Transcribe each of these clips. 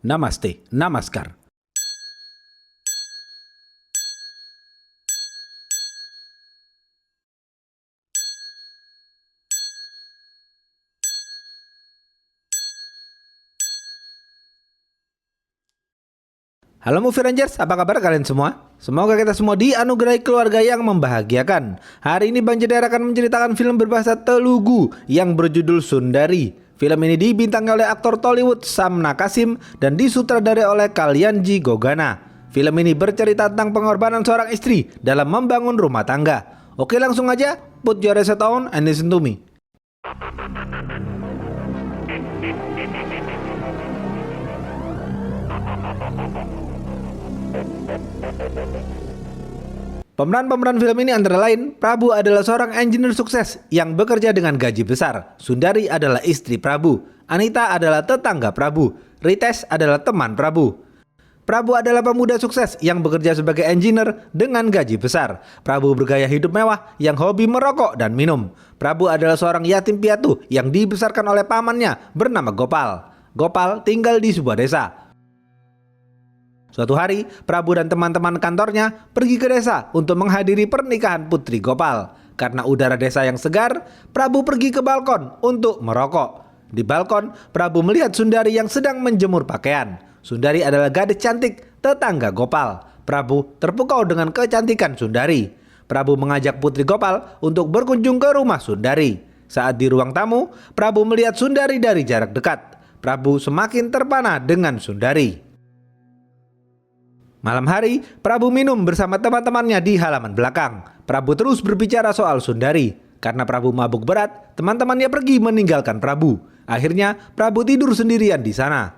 Namaste, Namaskar. Halo Movie Rangers, apa kabar kalian semua? Semoga kita semua dianugerahi keluarga yang membahagiakan. Hari ini Bang Jedar akan menceritakan film berbahasa Telugu yang berjudul Sundari. Film ini dibintangi oleh aktor Tollywood Samna Kasim dan disutradarai oleh Kalyanji Gogana. Film ini bercerita tentang pengorbanan seorang istri dalam membangun rumah tangga. Oke, langsung aja, put your headset on and listen to me. Pemeran film ini antara lain, Prabu adalah seorang engineer sukses yang bekerja dengan gaji besar. Sundari adalah istri Prabu. Anita adalah tetangga Prabu. Rites adalah teman Prabu. Prabu adalah pemuda sukses yang bekerja sebagai engineer dengan gaji besar. Prabu bergaya hidup mewah yang hobi merokok dan minum. Prabu adalah seorang yatim piatu yang dibesarkan oleh pamannya bernama Gopal. Gopal tinggal di sebuah desa. Suatu hari, Prabu dan teman-teman kantornya pergi ke desa untuk menghadiri pernikahan putri Gopal. Karena udara desa yang segar, Prabu pergi ke balkon untuk merokok. Di balkon, Prabu melihat Sundari yang sedang menjemur pakaian. Sundari adalah gadis cantik tetangga Gopal. Prabu terpukau dengan kecantikan Sundari. Prabu mengajak putri Gopal untuk berkunjung ke rumah Sundari. Saat di ruang tamu, Prabu melihat Sundari dari jarak dekat. Prabu semakin terpana dengan Sundari. Malam hari, Prabu minum bersama teman-temannya di halaman belakang. Prabu terus berbicara soal Sundari. Karena Prabu mabuk berat, teman-temannya pergi meninggalkan Prabu. Akhirnya, Prabu tidur sendirian di sana.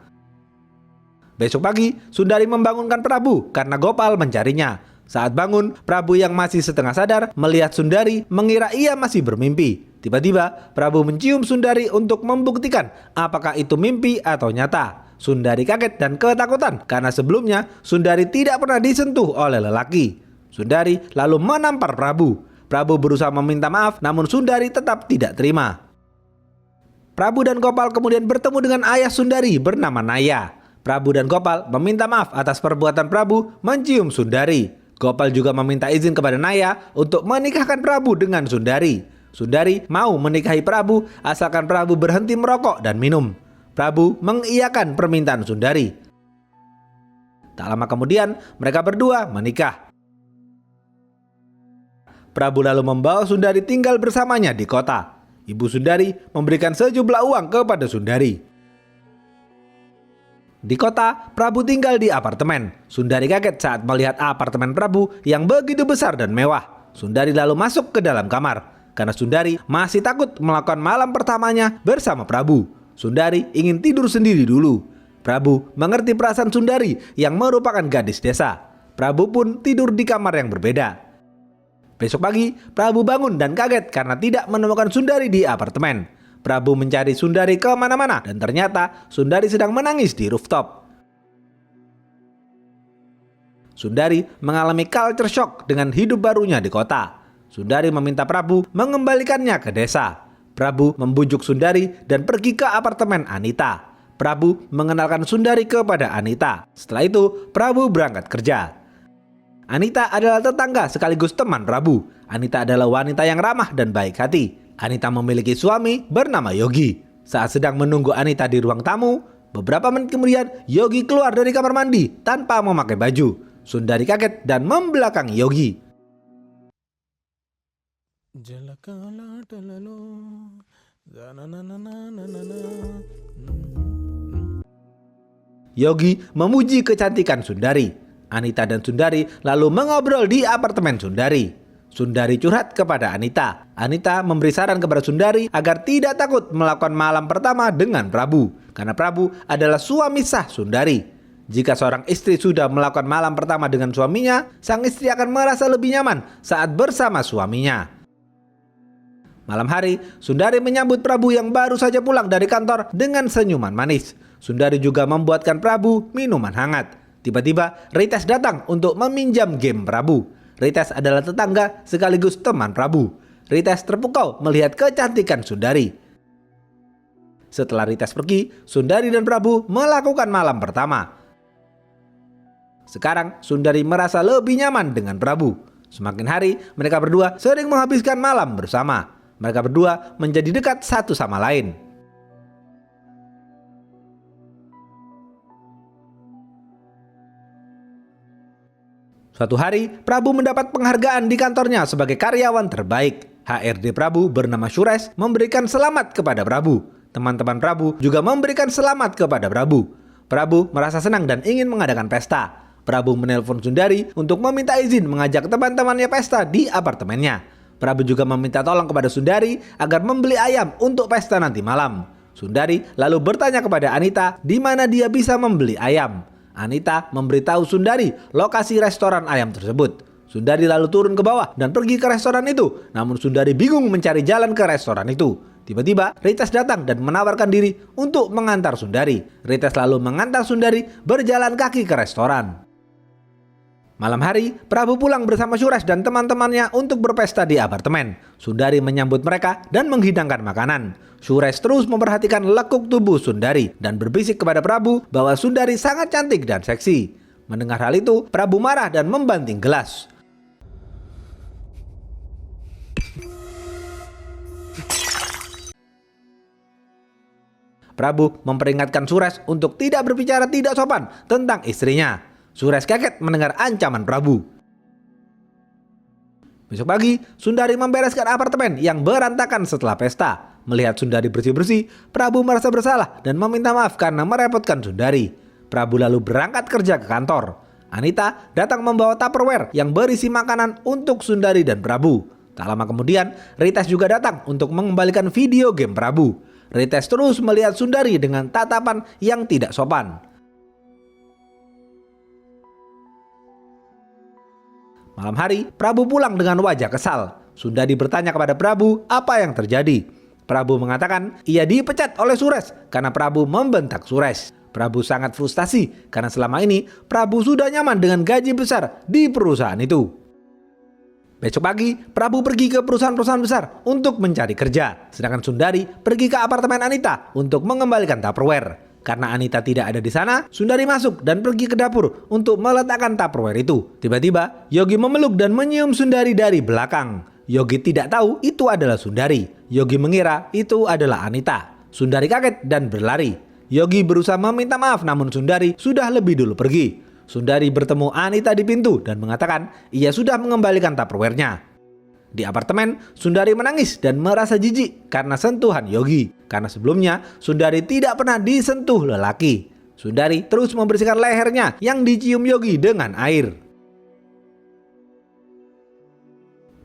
Besok pagi, Sundari membangunkan Prabu karena Gopal mencarinya. Saat bangun, Prabu yang masih setengah sadar melihat Sundari mengira ia masih bermimpi. Tiba-tiba, Prabu mencium Sundari untuk membuktikan apakah itu mimpi atau nyata. Sundari kaget dan ketakutan karena sebelumnya Sundari tidak pernah disentuh oleh lelaki. Sundari lalu menampar Prabu. Prabu berusaha meminta maaf, namun Sundari tetap tidak terima. Prabu dan Gopal kemudian bertemu dengan ayah Sundari bernama Naya. Prabu dan Gopal meminta maaf atas perbuatan Prabu mencium Sundari. Gopal juga meminta izin kepada Naya untuk menikahkan Prabu dengan Sundari. Sundari mau menikahi Prabu asalkan Prabu berhenti merokok dan minum. Prabu mengiyakan permintaan Sundari. Tak lama kemudian, mereka berdua menikah. Prabu lalu membawa Sundari tinggal bersamanya di kota. Ibu Sundari memberikan sejumlah uang kepada Sundari. Di kota, Prabu tinggal di apartemen. Sundari kaget saat melihat apartemen Prabu yang begitu besar dan mewah. Sundari lalu masuk ke dalam kamar. Karena Sundari masih takut melakukan malam pertamanya bersama Prabu. Sundari ingin tidur sendiri dulu. Prabu mengerti perasaan Sundari yang merupakan gadis desa. Prabu pun tidur di kamar yang berbeda. Besok pagi, Prabu bangun dan kaget karena tidak menemukan Sundari di apartemen. Prabu mencari Sundari kemana-mana dan ternyata Sundari sedang menangis di rooftop. Sundari mengalami culture shock dengan hidup barunya di kota. Sundari meminta Prabu mengembalikannya ke desa. Prabu membujuk Sundari dan pergi ke apartemen Anita. Prabu mengenalkan Sundari kepada Anita. Setelah itu, Prabu berangkat kerja. Anita adalah tetangga sekaligus teman Prabu. Anita adalah wanita yang ramah dan baik hati. Anita memiliki suami bernama Yogi. Saat sedang menunggu Anita di ruang tamu, beberapa menit kemudian Yogi keluar dari kamar mandi tanpa memakai baju. Sundari kaget dan membelakangi Yogi. Yogi memuji kecantikan Sundari. Anita dan Sundari lalu mengobrol di apartemen Sundari. Sundari curhat kepada Anita. Anita memberi saran kepada Sundari agar tidak takut melakukan malam pertama dengan Prabu. Karena Prabu adalah suami sah Sundari. Jika seorang istri sudah melakukan malam pertama dengan suaminya, sang istri akan merasa lebih nyaman saat bersama suaminya. Malam hari, Sundari menyambut Prabu yang baru saja pulang dari kantor dengan senyuman manis. Sundari juga membuatkan Prabu minuman hangat. Tiba-tiba, Rites datang untuk meminjam game Prabu. Rites adalah tetangga sekaligus teman Prabu. Rites terpukau melihat kecantikan Sundari. Setelah Rites pergi, Sundari dan Prabu melakukan malam pertama. Sekarang Sundari merasa lebih nyaman dengan Prabu. Semakin hari, mereka berdua sering menghabiskan malam bersama. Mereka berdua menjadi dekat satu sama lain. Suatu hari, Prabu mendapat penghargaan di kantornya sebagai karyawan terbaik. HRD Prabu bernama Suresh memberikan selamat kepada Prabu. Teman-teman Prabu juga memberikan selamat kepada Prabu. Prabu merasa senang dan ingin mengadakan pesta. Prabu menelpon Sundari untuk meminta izin mengajak teman-temannya pesta di apartemennya. Prabu juga meminta tolong kepada Sundari agar membeli ayam untuk pesta nanti malam. Sundari lalu bertanya kepada Anita di mana dia bisa membeli ayam. Anita memberitahu Sundari lokasi restoran ayam tersebut. Sundari lalu turun ke bawah dan pergi ke restoran itu. Namun Sundari bingung mencari jalan ke restoran itu. Tiba-tiba Rites datang dan menawarkan diri untuk mengantar Sundari. Rites lalu mengantar Sundari berjalan kaki ke restoran. Malam hari, Prabu pulang bersama Suresh dan teman-temannya untuk berpesta di apartemen. Sundari menyambut mereka dan menghidangkan makanan. Suresh terus memperhatikan lekuk tubuh Sundari dan berbisik kepada Prabu bahwa Sundari sangat cantik dan seksi. Mendengar hal itu, Prabu marah dan membanting gelas. Prabu memperingatkan Suresh untuk tidak berbicara tidak sopan tentang istrinya. Suresh kaget mendengar ancaman Prabu. Besok pagi, Sundari membereskan apartemen yang berantakan setelah pesta. Melihat Sundari bersih-bersih, Prabu merasa bersalah dan meminta maaf karena merepotkan Sundari. Prabu lalu berangkat kerja ke kantor. Anita datang membawa Tupperware yang berisi makanan untuk Sundari dan Prabu. Tak lama kemudian, Rites juga datang untuk mengembalikan video game Prabu. Rites terus melihat Sundari dengan tatapan yang tidak sopan. Malam hari, Prabu pulang dengan wajah kesal. Sundari bertanya kepada Prabu apa yang terjadi. Prabu mengatakan ia dipecat oleh Suresh karena Prabu membentak Suresh. Prabu sangat frustasi karena selama ini Prabu sudah nyaman dengan gaji besar di perusahaan itu. Besok pagi, Prabu pergi ke perusahaan-perusahaan besar untuk mencari kerja. Sedangkan Sundari pergi ke apartemen Anita untuk mengembalikan Tupperware. Karena Anita tidak ada di sana, Sundari masuk dan pergi ke dapur untuk meletakkan Tupperware itu. Tiba-tiba, Yogi memeluk dan menyium Sundari dari belakang. Yogi tidak tahu itu adalah Sundari. Yogi mengira itu adalah Anita. Sundari kaget dan berlari. Yogi berusaha meminta maaf namun Sundari sudah lebih dulu pergi. Sundari bertemu Anita di pintu dan mengatakan ia sudah mengembalikan Tupperware-nya. Di apartemen, Sundari menangis dan merasa jijik karena sentuhan Yogi. Karena sebelumnya, Sundari tidak pernah disentuh lelaki. Sundari terus membersihkan lehernya yang dicium Yogi dengan air.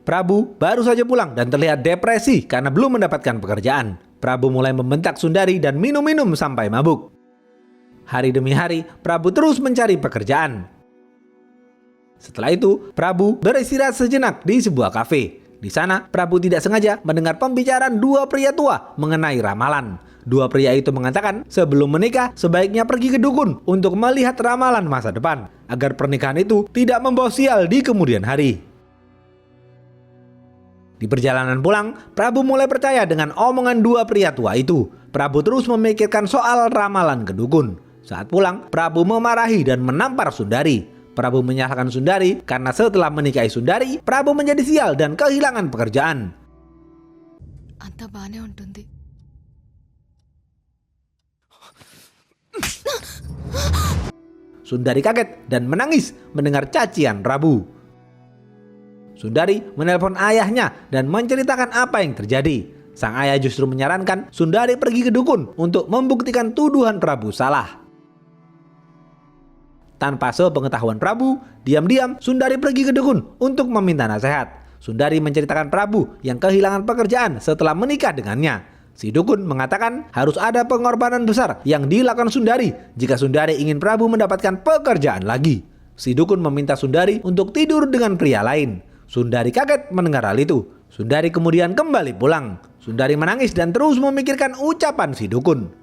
Prabu baru saja pulang dan terlihat depresi karena belum mendapatkan pekerjaan. Prabu mulai membentak Sundari dan minum-minum sampai mabuk. Hari demi hari, Prabu terus mencari pekerjaan. Setelah itu, Prabu beristirahat sejenak di sebuah kafe. Di sana, Prabu tidak sengaja mendengar pembicaraan dua pria tua mengenai ramalan. Dua pria itu mengatakan sebelum menikah sebaiknya pergi ke dukun untuk melihat ramalan masa depan agar pernikahan itu tidak membawa sial di kemudian hari. Di perjalanan pulang, Prabu mulai percaya dengan omongan dua pria tua itu. Prabu terus memikirkan soal ramalan ke dukun. Saat pulang, Prabu memarahi dan menampar Sundari. Prabu menyalahkan Sundari karena setelah menikahi Sundari, Prabu menjadi sial dan kehilangan pekerjaan. Anta baane untundi. Sundari kaget dan menangis mendengar cacian Prabu. Sundari menelpon ayahnya dan menceritakan apa yang terjadi. Sang ayah justru menyarankan Sundari pergi ke dukun untuk membuktikan tuduhan Prabu salah. Tanpa sepengetahuan Prabu, diam-diam Sundari pergi ke dukun untuk meminta nasihat. Sundari menceritakan Prabu yang kehilangan pekerjaan setelah menikah dengannya. Si dukun mengatakan harus ada pengorbanan besar yang dilakukan Sundari jika Sundari ingin Prabu mendapatkan pekerjaan lagi. Si dukun meminta Sundari untuk tidur dengan pria lain. Sundari kaget mendengar hal itu. Sundari kemudian kembali pulang. Sundari menangis dan terus memikirkan ucapan si dukun.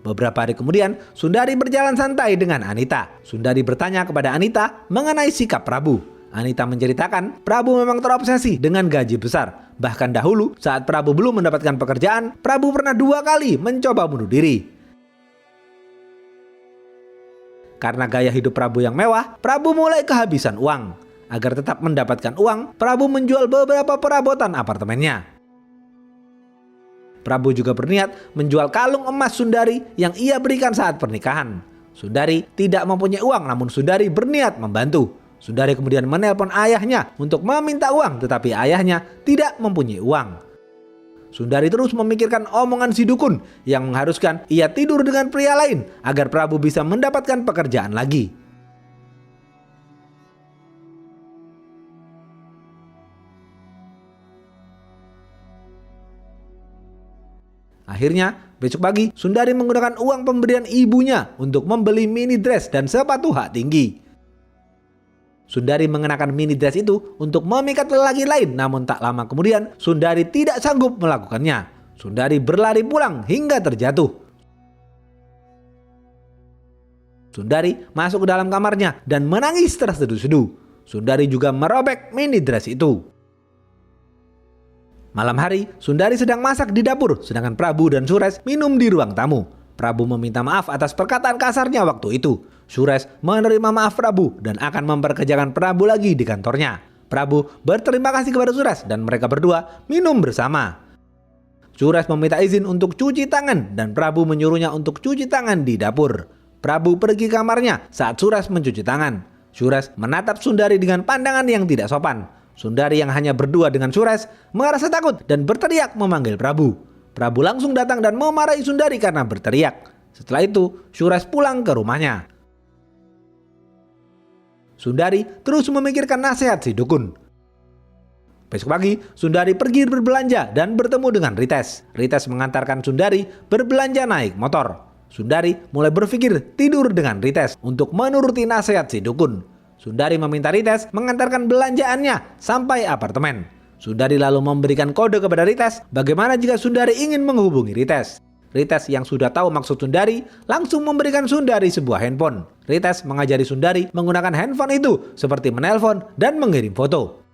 Beberapa hari kemudian, Sundari berjalan santai dengan Anita. Sundari bertanya kepada Anita mengenai sikap Prabu. Anita menceritakan, Prabu memang terobsesi dengan gaji besar. Bahkan dahulu, saat Prabu belum mendapatkan pekerjaan, Prabu pernah 2 kali mencoba bunuh diri. Karena gaya hidup Prabu yang mewah, Prabu mulai kehabisan uang. Agar tetap mendapatkan uang, Prabu menjual beberapa perabotan apartemennya. Prabu juga berniat menjual kalung emas Sundari yang ia berikan saat pernikahan. Sundari tidak mempunyai uang, namun Sundari berniat membantu. Sundari kemudian menelpon ayahnya untuk meminta uang, tetapi ayahnya tidak mempunyai uang. Sundari terus memikirkan omongan si dukun yang mengharuskan ia tidur dengan pria lain agar Prabu bisa mendapatkan pekerjaan lagi. Akhirnya, besok pagi Sundari menggunakan uang pemberian ibunya untuk membeli mini dress dan sepatu hak tinggi. Sundari mengenakan mini dress itu untuk memikat lelaki lain, namun tak lama kemudian Sundari tidak sanggup melakukannya. Sundari berlari pulang hingga terjatuh. Sundari masuk ke dalam kamarnya dan menangis terseduh-seduh. Sundari juga merobek mini dress itu. Malam hari, Sundari sedang masak di dapur, sedangkan Prabu dan Sures minum di ruang tamu. Prabu meminta maaf atas perkataan kasarnya waktu itu. Sures menerima maaf Prabu dan akan memperkerjakan Prabu lagi di kantornya. Prabu berterima kasih kepada Sures dan mereka berdua minum bersama. Sures meminta izin untuk cuci tangan dan Prabu menyuruhnya untuk cuci tangan di dapur. Prabu pergi ke kamarnya saat Sures mencuci tangan. Sures menatap Sundari dengan pandangan yang tidak sopan. Sundari yang hanya berdua dengan Sures merasa takut dan berteriak memanggil Prabu. Prabu langsung datang dan memarahi Sundari karena berteriak. Setelah itu, Sures pulang ke rumahnya. Sundari terus memikirkan nasihat si dukun. Besok pagi, Sundari pergi berbelanja dan bertemu dengan Rites. Rites mengantarkan Sundari berbelanja naik motor. Sundari mulai berpikir tidur dengan Rites untuk menuruti nasihat si dukun. Sundari meminta Rites mengantarkan belanjaannya sampai apartemen. Sundari lalu memberikan kode kepada Rites bagaimana jika Sundari ingin menghubungi Rites. Rites yang sudah tahu maksud Sundari langsung memberikan Sundari sebuah handphone. Rites mengajari Sundari menggunakan handphone itu seperti menelpon dan mengirim foto.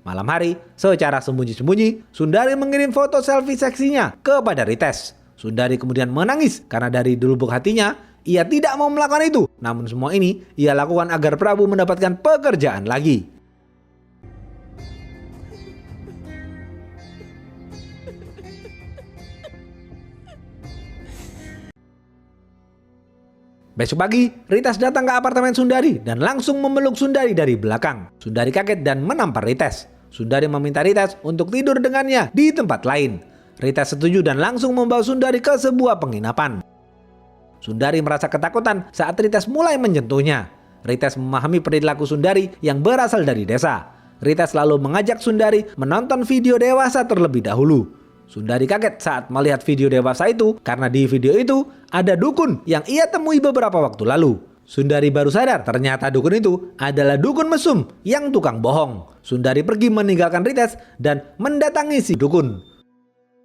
Malam hari, secara sembunyi-sembunyi, Sundari mengirim foto selfie seksinya kepada Rites. Sundari kemudian menangis karena dari lubuk hatinya ia tidak mau melakukan itu. Namun semua ini ia lakukan agar Prabu mendapatkan pekerjaan lagi. Besok pagi, Rites datang ke apartemen Sundari dan langsung memeluk Sundari dari belakang. Sundari kaget dan menampar Rites. Sundari meminta Rites untuk tidur dengannya di tempat lain. Rites setuju dan langsung membawa Sundari ke sebuah penginapan. Sundari merasa ketakutan saat Rites mulai menyentuhnya. Rites memahami perilaku Sundari yang berasal dari desa. Rites lalu mengajak Sundari menonton video dewasa terlebih dahulu. Sundari kaget saat melihat video dewasa itu karena di video itu ada dukun yang ia temui beberapa waktu lalu. Sundari baru sadar ternyata dukun itu adalah dukun mesum yang tukang bohong. Sundari pergi meninggalkan Rites dan mendatangi si dukun.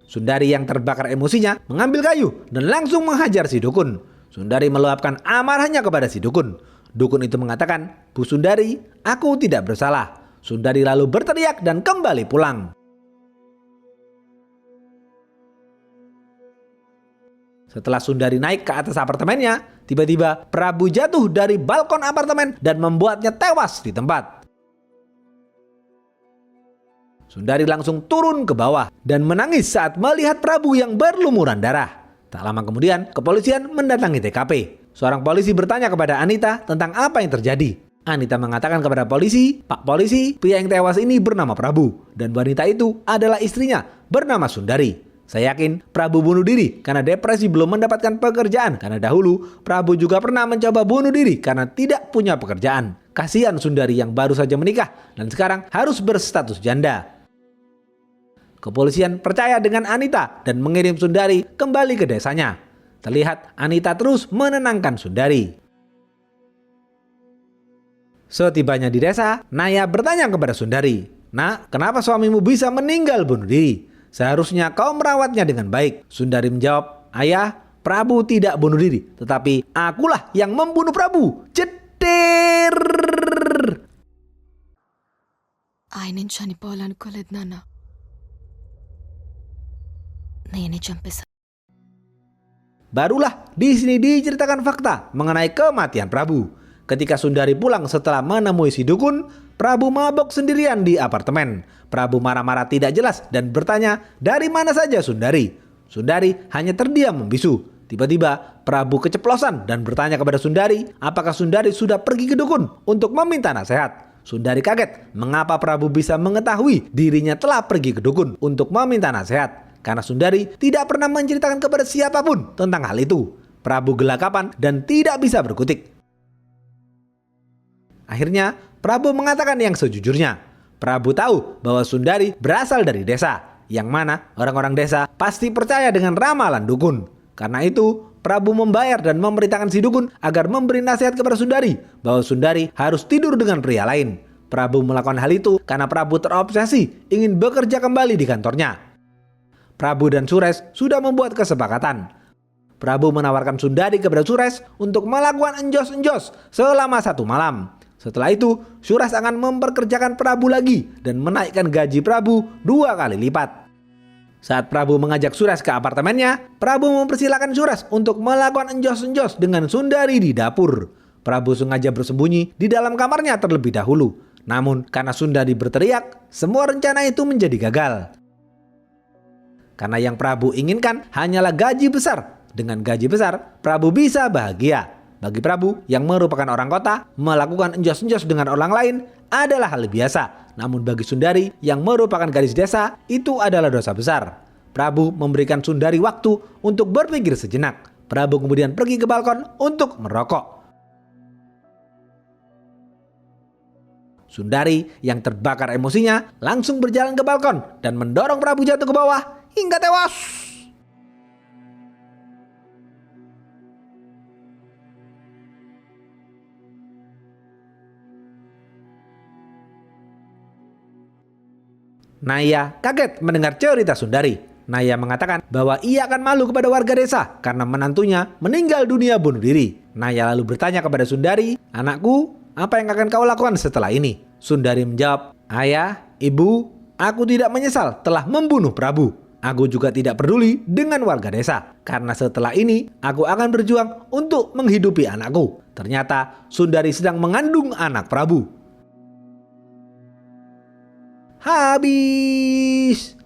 Sundari yang terbakar emosinya mengambil kayu dan langsung menghajar si dukun. Sundari meluapkan amarahnya kepada si dukun. Dukun itu mengatakan, "Bu Sundari, aku tidak bersalah." Sundari lalu berteriak dan kembali pulang. Setelah Sundari naik ke atas apartemennya, tiba-tiba Prabu jatuh dari balkon apartemen dan membuatnya tewas di tempat. Sundari langsung turun ke bawah dan menangis saat melihat Prabu yang berlumuran darah. Tak lama kemudian, kepolisian mendatangi TKP. Seorang polisi bertanya kepada Anita tentang apa yang terjadi. Anita mengatakan kepada polisi, "Pak polisi, pria yang tewas ini bernama Prabu dan wanita itu adalah istrinya bernama Sundari. Saya yakin Prabu bunuh diri karena depresi belum mendapatkan pekerjaan. Karena dahulu Prabu juga pernah mencoba bunuh diri karena tidak punya pekerjaan. Kasihan Sundari yang baru saja menikah dan sekarang harus berstatus janda." Kepolisian percaya dengan Anita dan mengirim Sundari kembali ke desanya. Terlihat Anita terus menenangkan Sundari. Setibanya di desa, Naya bertanya kepada Sundari, "Nak, kenapa suamimu bisa meninggal bunuh diri? Seharusnya kau merawatnya dengan baik." Sundari menjawab, "Ayah, Prabu tidak bunuh diri, tetapi akulah yang membunuh Prabu." Jeder. ఆయనని చనిపోవాలనుకోలేదు నాన్న. నేనే చంపేశాను. Barulah di sini diceritakan fakta mengenai kematian Prabu. Ketika Sundari pulang setelah menemui si dukun, Prabu mabok sendirian di apartemen. Prabu marah-marah tidak jelas dan bertanya dari mana saja Sundari. Sundari hanya terdiam membisu. Tiba-tiba Prabu keceplosan dan bertanya kepada Sundari apakah Sundari sudah pergi ke dukun untuk meminta nasihat. Sundari kaget mengapa Prabu bisa mengetahui dirinya telah pergi ke dukun untuk meminta nasihat. Karena Sundari tidak pernah menceritakan kepada siapapun tentang hal itu. Prabu gelagapan dan tidak bisa berkutik. Akhirnya Prabu mengatakan yang sejujurnya. Prabu tahu bahwa Sundari berasal dari desa, yang mana orang-orang desa pasti percaya dengan ramalan dukun. Karena itu Prabu membayar dan memerintahkan si dukun agar memberi nasihat kepada Sundari bahwa Sundari harus tidur dengan pria lain. Prabu melakukan hal itu karena Prabu terobsesi ingin bekerja kembali di kantornya. Prabu dan Sures sudah membuat kesepakatan. Prabu menawarkan Sundari kepada Sures untuk melakukan enjos-enjos selama 1 malam. Setelah itu, Sures akan memperkerjakan Prabu lagi dan menaikkan gaji Prabu 2 kali lipat. Saat Prabu mengajak Sures ke apartemennya, Prabu mempersilahkan Sures untuk melakukan enjos-enjos dengan Sundari di dapur. Prabu sengaja bersembunyi di dalam kamarnya terlebih dahulu. Namun karena Sundari berteriak, semua rencana itu menjadi gagal. Karena yang Prabu inginkan hanyalah gaji besar. Dengan gaji besar, Prabu bisa bahagia. Bagi Prabu yang merupakan orang kota, melakukan enjos-enjos dengan orang lain adalah hal biasa. Namun bagi Sundari yang merupakan gadis desa, itu adalah dosa besar. Prabu memberikan Sundari waktu untuk berpikir sejenak. Prabu kemudian pergi ke balkon untuk merokok. Sundari yang terbakar emosinya langsung berjalan ke balkon dan mendorong Prabu jatuh ke bawah hingga tewas. Naya kaget mendengar cerita Sundari. Naya mengatakan bahwa ia akan malu kepada warga desa karena menantunya meninggal dunia bunuh diri. Naya lalu bertanya kepada Sundari, "Anakku, apa yang akan kau lakukan setelah ini?" Sundari menjawab, "Ayah, ibu, aku tidak menyesal telah membunuh Prabu. Aku juga tidak peduli dengan warga desa. Karena setelah ini, aku akan berjuang untuk menghidupi anakku." Ternyata Sundari sedang mengandung anak Prabu. Habis.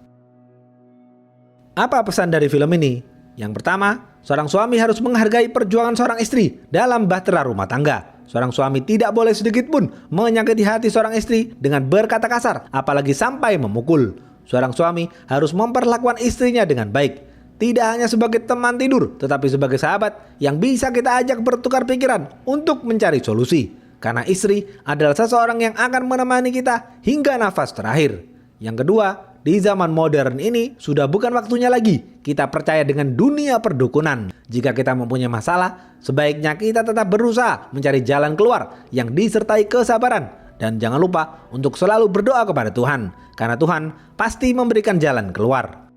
Apa pesan dari film ini? Yang pertama, seorang suami harus menghargai perjuangan seorang istri dalam bahtera rumah tangga. Seorang suami tidak boleh sedikit pun menyakiti hati seorang istri dengan berkata kasar, apalagi sampai memukul. Seorang suami harus memperlakukan istrinya dengan baik. Tidak hanya sebagai teman tidur, tetapi sebagai sahabat yang bisa kita ajak bertukar pikiran untuk mencari solusi. Karena istri adalah seseorang yang akan menemani kita hingga nafas terakhir. Yang kedua, di zaman modern ini sudah bukan waktunya lagi kita percaya dengan dunia perdukunan. Jika kita mempunyai masalah, sebaiknya kita tetap berusaha mencari jalan keluar yang disertai kesabaran. Dan jangan lupa untuk selalu berdoa kepada Tuhan, karena Tuhan pasti memberikan jalan keluar.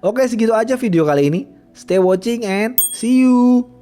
Oke, segitu aja video kali ini. Stay watching and see you.